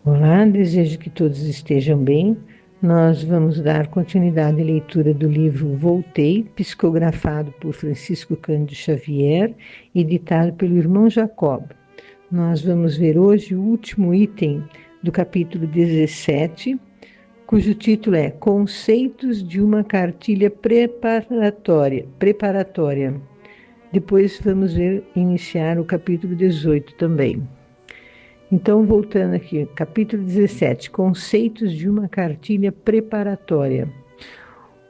Olá, desejo que todos estejam bem. Nós vamos dar continuidade à leitura do livro Voltei, psicografado por Francisco Cândido Xavier, editado pelo irmão Jacob. Nós vamos ver hoje o último item do capítulo 17, cujo título é Conceitos de uma cartilha preparatória. Depois vamos iniciar o capítulo 18 também. Então, voltando aqui, capítulo 17, Conceitos de uma cartilha preparatória.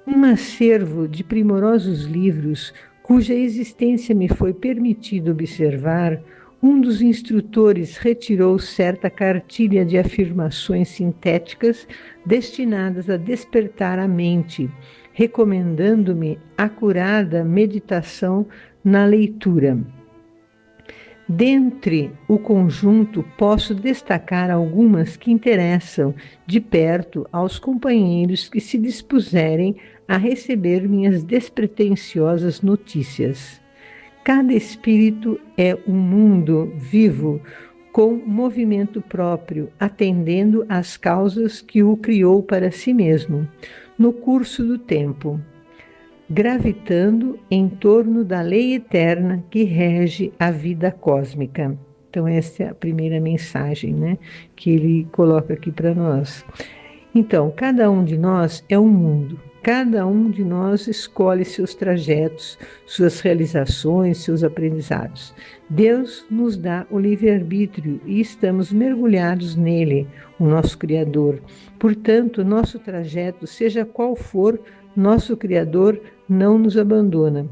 Um acervo de primorosos livros, cuja existência me foi permitido observar, um dos instrutores retirou certa cartilha de afirmações sintéticas destinadas a despertar a mente, recomendando-me acurada meditação na leitura. Dentre o conjunto, posso destacar algumas que interessam de perto aos companheiros que se dispuserem a receber minhas despretensiosas notícias. Cada espírito é um mundo vivo, com movimento próprio, atendendo às causas que o criou para si mesmo, no curso do tempo, gravitando em torno da lei eterna que rege a vida cósmica. Então, essa é a primeira mensagem, que ele coloca aqui para nós. Então, cada um de nós é um mundo. Cada um de nós escolhe seus trajetos, suas realizações, seus aprendizados. Deus nos dá o livre-arbítrio e estamos mergulhados nele, o nosso Criador. Portanto, nosso trajeto, seja qual for, nosso Criador não nos abandona.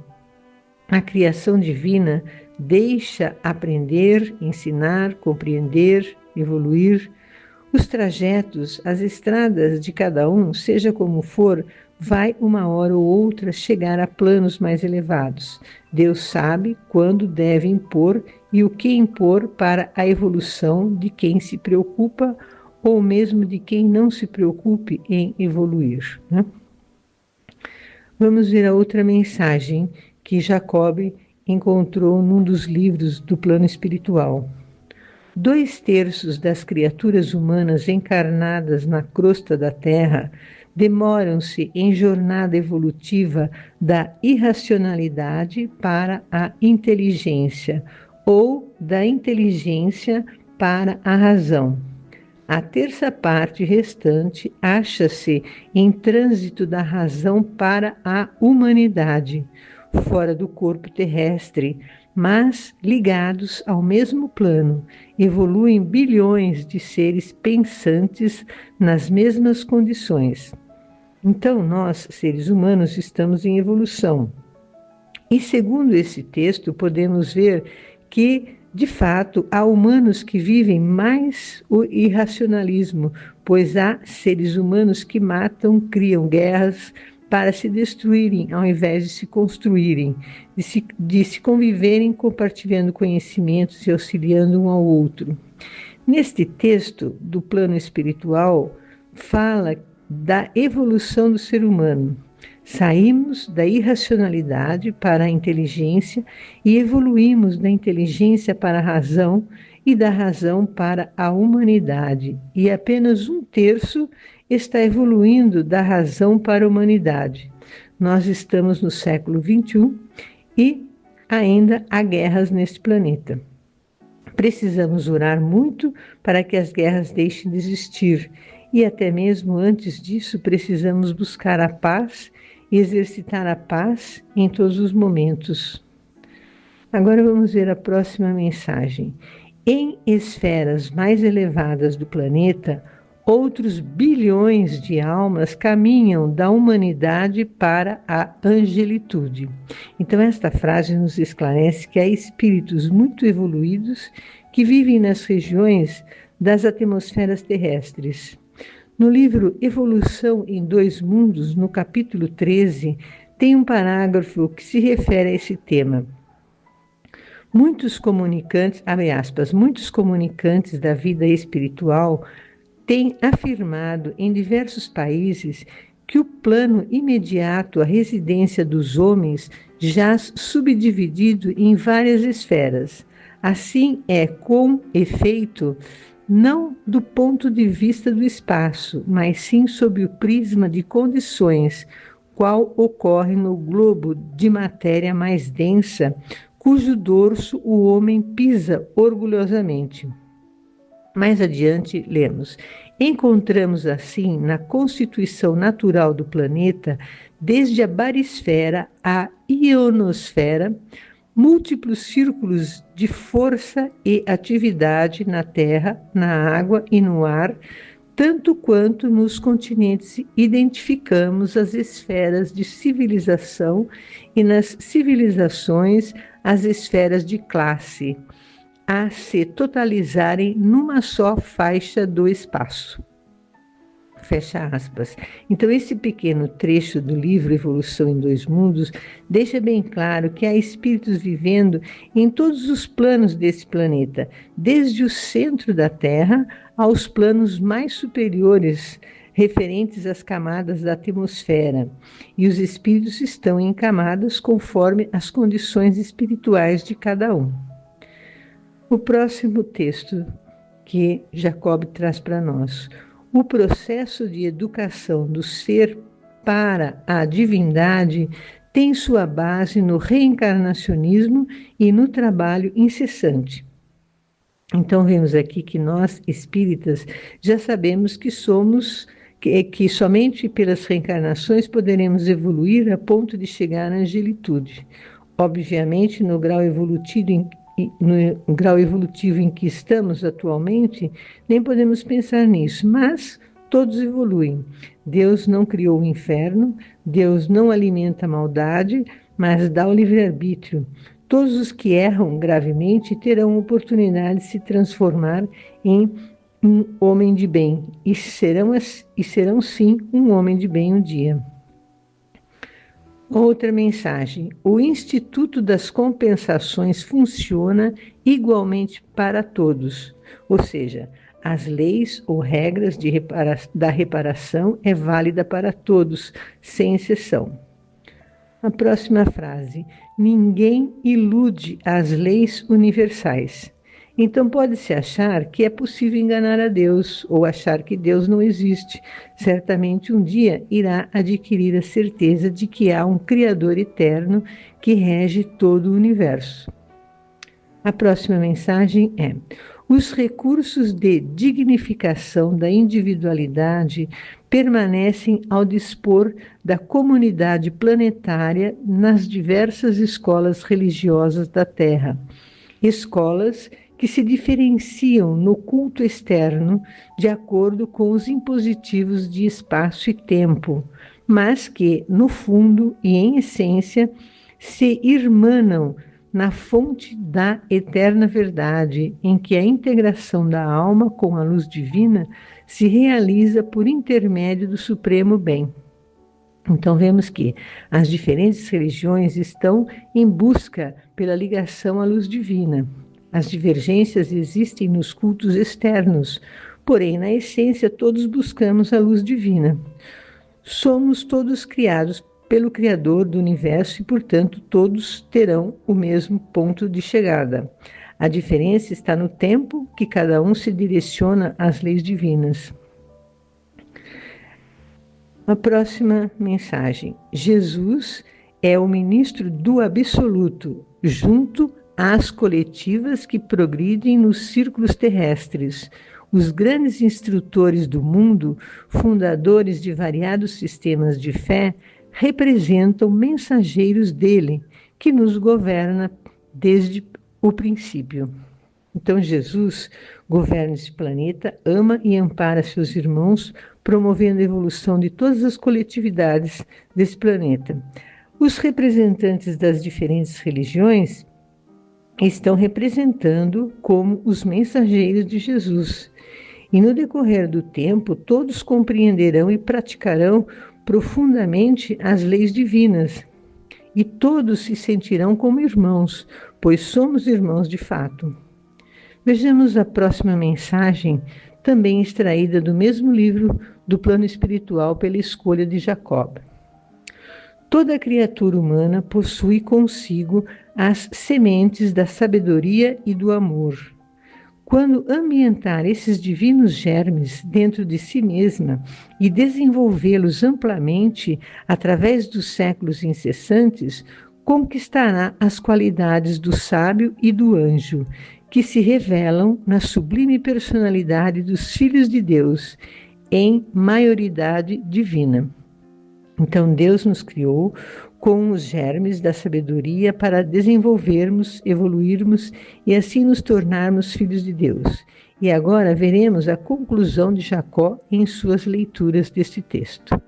A criação divina deixa aprender, ensinar, compreender, evoluir. Os trajetos, as estradas de cada um, seja como for, vai uma hora ou outra chegar a planos mais elevados. Deus sabe quando deve impor e o que impor para a evolução de quem se preocupa ou mesmo de quem não se preocupe em evoluir, Vamos ver a outra mensagem que Jacob encontrou num dos livros do plano espiritual. 2/3 das criaturas humanas encarnadas na crosta da Terra demoram-se em jornada evolutiva da irracionalidade para a inteligência ou da inteligência para a razão. A terça parte restante acha-se em trânsito da razão para a humanidade, fora do corpo terrestre, mas ligados ao mesmo plano, evoluem bilhões de seres pensantes nas mesmas condições. Então, nós, seres humanos, estamos em evolução. E segundo esse texto, podemos ver que de fato, há humanos que vivem mais o irracionalismo, pois há seres humanos que matam, criam guerras para se destruírem, ao invés de se construírem, de se conviverem compartilhando conhecimentos e auxiliando um ao outro. Neste texto do plano espiritual, fala da evolução do ser humano. Saímos da irracionalidade para a inteligência e evoluímos da inteligência para a razão e da razão para a humanidade. E apenas 1/3 está evoluindo da razão para a humanidade. Nós estamos no século XXI e ainda há guerras neste planeta. Precisamos orar muito para que as guerras deixem de existir. E até mesmo antes disso, precisamos buscar a paz e exercitar a paz em todos os momentos. Agora vamos ver a próxima mensagem. Em esferas mais elevadas do planeta, outros bilhões de almas caminham da humanidade para a angelitude. Então esta frase nos esclarece que há espíritos muito evoluídos que vivem nas regiões das atmosferas terrestres. No livro Evolução em Dois Mundos, no capítulo 13, tem um parágrafo que se refere a esse tema. Muitos comunicantes, abre aspas, muitos comunicantes da vida espiritual têm afirmado em diversos países que o plano imediato à residência dos homens jaz subdividido em várias esferas. Assim é, com efeito, não do ponto de vista do espaço, mas sim sob o prisma de condições, qual ocorre no globo de matéria mais densa, cujo dorso o homem pisa orgulhosamente. Mais adiante, lemos: encontramos assim, na constituição natural do planeta, desde a barisfera à ionosfera, múltiplos círculos de força e atividade na terra, na água e no ar, tanto quanto nos continentes identificamos as esferas de civilização e nas civilizações as esferas de classe, a se totalizarem numa só faixa do espaço. Fecha aspas. Então, esse pequeno trecho do livro Evolução em Dois Mundos deixa bem claro que há espíritos vivendo em todos os planos desse planeta, desde o centro da Terra aos planos mais superiores, referentes às camadas da atmosfera. E os espíritos estão em camadas conforme as condições espirituais de cada um. O próximo texto que Jacob traz para nós: o processo de educação do ser para a divindade tem sua base no reencarnacionismo e no trabalho incessante. Então, vemos aqui que nós, espíritas, já sabemos que somos, que somente pelas reencarnações poderemos evoluir a ponto de chegar à angelitude. Obviamente, no grau evolutivo em que estamos atualmente, nem podemos pensar nisso, mas todos evoluem. Deus não criou o inferno, Deus não alimenta a maldade, mas dá o livre-arbítrio. Todos os que erram gravemente terão oportunidade de se transformar em um homem de bem, e serão sim um homem de bem um dia. Outra mensagem: o Instituto das Compensações funciona igualmente para todos, ou seja, as leis ou regras da reparação é válida para todos, sem exceção. A próxima frase: ninguém ilude as leis universais. Então pode-se achar que é possível enganar a Deus ou achar que Deus não existe. Certamente um dia irá adquirir a certeza de que há um Criador eterno que rege todo o universo. A próxima mensagem é: os recursos de dignificação da individualidade permanecem ao dispor da comunidade planetária nas diversas escolas religiosas da Terra. Escolas que se diferenciam no culto externo de acordo com os impositivos de espaço e tempo, mas que, no fundo e em essência, se irmanam na fonte da eterna verdade, em que a integração da alma com a luz divina se realiza por intermédio do supremo bem. Então vemos que as diferentes religiões estão em busca pela ligação à luz divina. As divergências existem nos cultos externos, porém, na essência, todos buscamos a luz divina. Somos todos criados pelo Criador do Universo e, portanto, todos terão o mesmo ponto de chegada. A diferença está no tempo que cada um se direciona às leis divinas. A próxima mensagem: Jesus é o ministro do absoluto, junto às coletivas que progridem nos círculos terrestres. Os grandes instrutores do mundo, fundadores de variados sistemas de fé, representam mensageiros dele, que nos governa desde o princípio. Então Jesus governa esse planeta, ama e ampara seus irmãos, promovendo a evolução de todas as coletividades desse planeta. Os representantes das diferentes religiões estão representando como os mensageiros de Jesus. E no decorrer do tempo, todos compreenderão e praticarão profundamente as leis divinas. E todos se sentirão como irmãos, pois somos irmãos de fato. Vejamos a próxima mensagem, também extraída do mesmo livro do Plano Espiritual pela escolha de Jacob. Toda criatura humana possui consigo as sementes da sabedoria e do amor. Quando ambientar esses divinos germes dentro de si mesma e desenvolvê-los amplamente através dos séculos incessantes, conquistará as qualidades do sábio e do anjo, que se revelam na sublime personalidade dos filhos de Deus, em maioridade divina. Então, Deus nos criou com os germes da sabedoria para desenvolvermos, evoluirmos e assim nos tornarmos filhos de Deus. E agora veremos a conclusão de Jacó em suas leituras deste texto.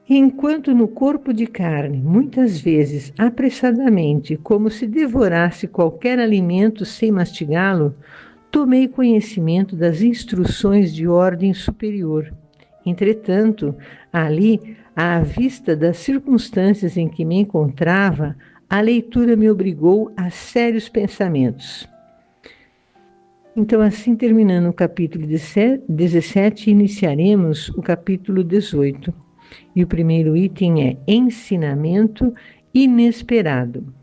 Enquanto no corpo de carne, muitas vezes apressadamente, como se devorasse qualquer alimento sem mastigá-lo, tomei conhecimento das instruções de ordem superior. Entretanto, ali, à vista das circunstâncias em que me encontrava, a leitura me obrigou a sérios pensamentos. Então, assim terminando o capítulo 17, iniciaremos o capítulo 18. E o primeiro item é ensinamento inesperado.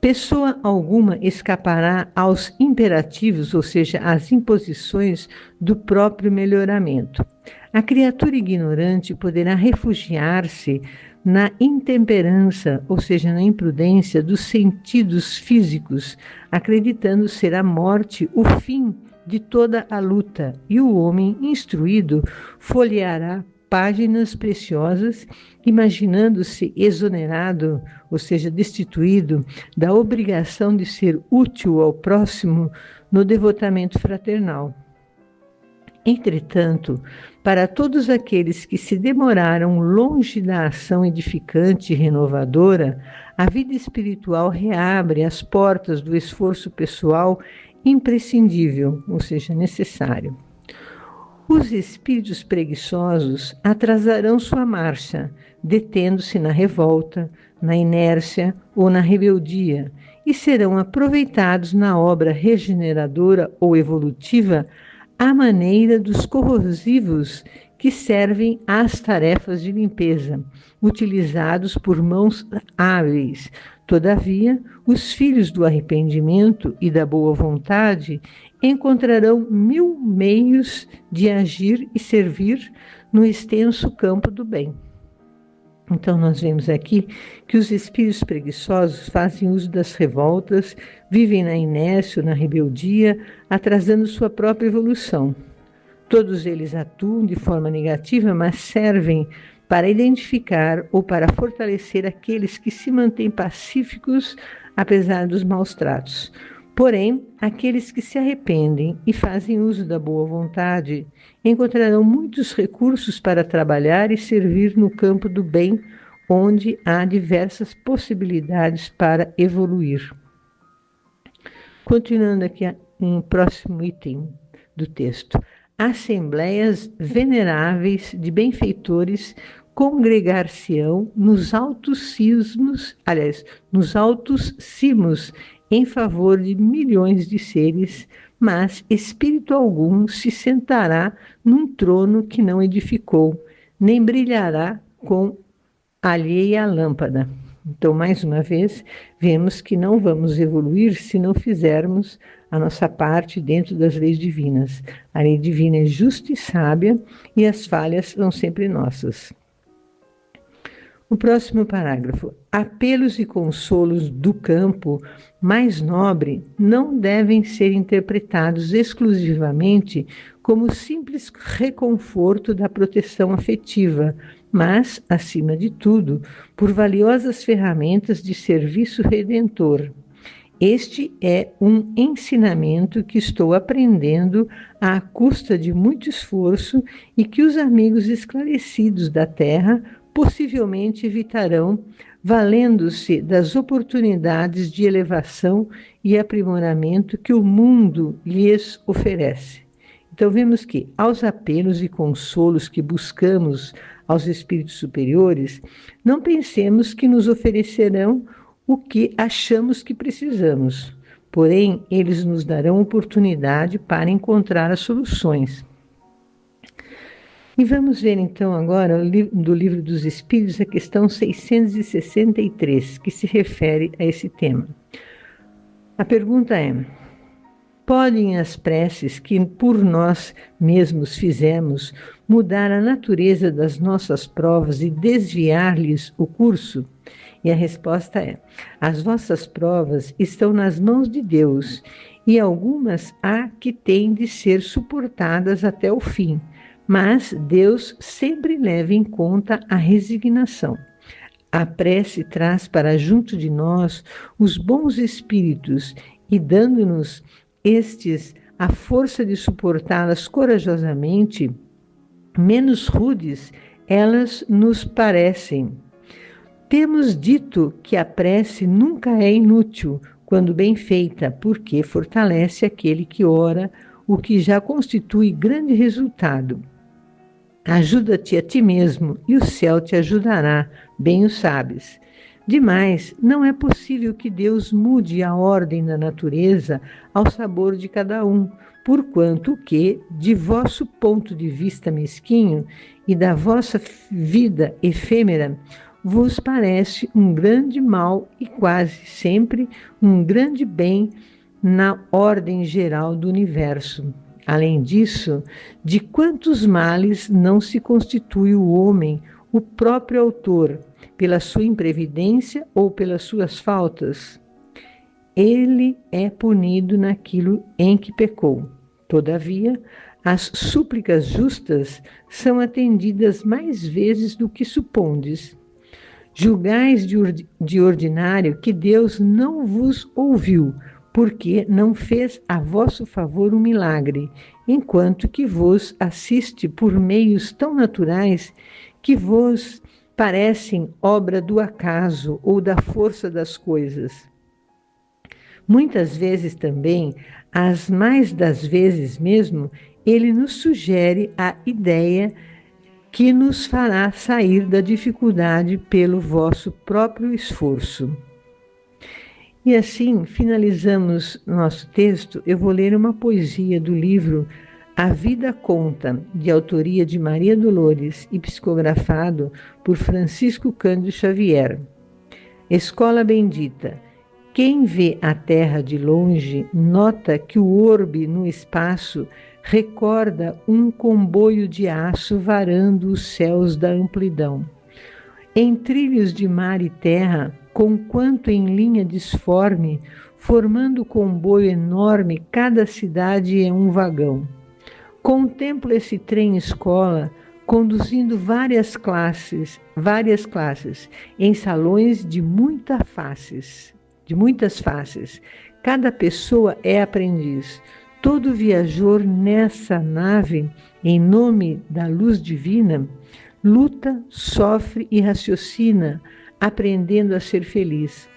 Pessoa alguma escapará aos imperativos, ou seja, às imposições do próprio melhoramento. A criatura ignorante poderá refugiar-se na intemperança, ou seja, na imprudência dos sentidos físicos, acreditando ser a morte o fim de toda a luta, e o homem instruído folheará páginas preciosas, imaginando-se exonerado, ou seja, destituído da obrigação de ser útil ao próximo no devotamento fraternal. Entretanto, para todos aqueles que se demoraram longe da ação edificante e renovadora, a vida espiritual reabre as portas do esforço pessoal imprescindível, ou seja, necessário. Os espíritos preguiçosos atrasarão sua marcha, detendo-se na revolta, na inércia ou na rebeldia, e serão aproveitados na obra regeneradora ou evolutiva à maneira dos corrosivos que servem às tarefas de limpeza, utilizados por mãos hábeis. Todavia, os filhos do arrependimento e da boa vontade encontrarão 1000 meios de agir e servir no extenso campo do bem. Então, nós vemos aqui que os espíritos preguiçosos fazem uso das revoltas, vivem na inércia, na rebeldia, atrasando sua própria evolução. Todos eles atuam de forma negativa, mas servem para identificar ou para fortalecer aqueles que se mantêm pacíficos apesar dos maus tratos. Porém, aqueles que se arrependem e fazem uso da boa vontade encontrarão muitos recursos para trabalhar e servir no campo do bem, onde há diversas possibilidades para evoluir. Continuando aqui no próximo item do texto. Assembleias veneráveis de benfeitores congregar-se-ão nos altos cimos em favor de milhões de seres, mas espírito algum se sentará num trono que não edificou, nem brilhará com alheia lâmpada. Então, mais uma vez, vemos que não vamos evoluir se não fizermos a nossa parte dentro das leis divinas. A lei divina é justa e sábia e as falhas são sempre nossas. O próximo parágrafo. Apelos e consolos do campo mais nobre não devem ser interpretados exclusivamente como simples reconforto da proteção afetiva, mas, acima de tudo, por valiosas ferramentas de serviço redentor. Este é um ensinamento que estou aprendendo à custa de muito esforço e que os amigos esclarecidos da Terra possivelmente evitarão, valendo-se das oportunidades de elevação e aprimoramento que o mundo lhes oferece. Então, vemos que, aos apelos e consolos que buscamos aos espíritos superiores, não pensemos que nos oferecerão o que achamos que precisamos, porém, eles nos darão oportunidade para encontrar as soluções. E vamos ver então agora do Livro dos Espíritos a questão 663, que se refere a esse tema. A pergunta é: Podem as preces que por nós mesmos fizemos mudar a natureza das nossas provas e desviar-lhes o curso? E a resposta é: as vossas provas estão nas mãos de Deus, e algumas há que têm de ser suportadas até o fim, mas Deus sempre leva em conta a resignação. A prece traz para junto de nós os bons espíritos e, dando-nos estes a força de suportá-las corajosamente, menos rudes elas nos parecem. Temos dito que a prece nunca é inútil quando bem feita, porque fortalece aquele que ora, o que já constitui grande resultado. Ajuda-te a ti mesmo e o céu te ajudará, bem o sabes. Demais, não é possível que Deus mude a ordem da natureza ao sabor de cada um, porquanto que, de vosso ponto de vista mesquinho e da vossa vida efêmera, vos parece um grande mal e quase sempre um grande bem na ordem geral do universo. Além disso, de quantos males não se constitui o homem, o próprio autor, pela sua imprevidência ou pelas suas faltas? Ele é punido naquilo em que pecou. Todavia, as súplicas justas são atendidas mais vezes do que supondes. Julgais de ordinário que Deus não vos ouviu, porque não fez a vosso favor um milagre, enquanto que vos assiste por meios tão naturais que vos parecem obra do acaso ou da força das coisas. Muitas vezes também, as mais das vezes mesmo, ele nos sugere a ideia que nos fará sair da dificuldade pelo vosso próprio esforço. E assim finalizamos nosso texto. Eu vou ler uma poesia do livro A Vida Conta, de autoria de Maria Dolores e psicografado por Francisco Cândido Xavier. Escola Bendita. Quem vê a terra de longe nota que o orbe no espaço recorda um comboio de aço varando os céus da amplidão. Em trilhos de mar e terra, conquanto em linha disforme, formando comboio enorme, cada cidade é um vagão. Contemplo esse trem-escola conduzindo várias classes, em salões de muitas faces. Cada pessoa é aprendiz. Todo viajor nessa nave, em nome da luz divina, luta, sofre e raciocina, aprendendo a ser feliz.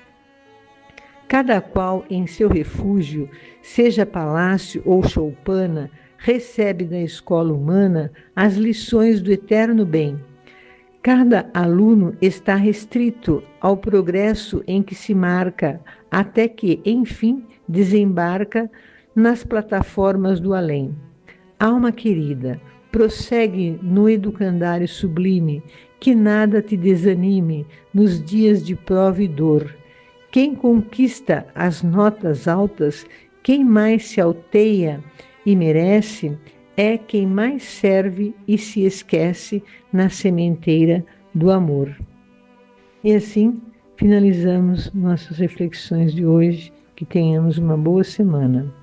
Cada qual em seu refúgio, seja palácio ou choupana, recebe da escola humana as lições do eterno bem. Cada aluno está restrito ao progresso em que se marca, até que, enfim, desembarca nas plataformas do além. Alma querida, prossegue no educandário sublime, que nada te desanime nos dias de prova e dor. Quem conquista as notas altas, quem mais se alteia e merece, é quem mais serve e se esquece na sementeira do amor. E assim finalizamos nossas reflexões de hoje. Que tenhamos uma boa semana.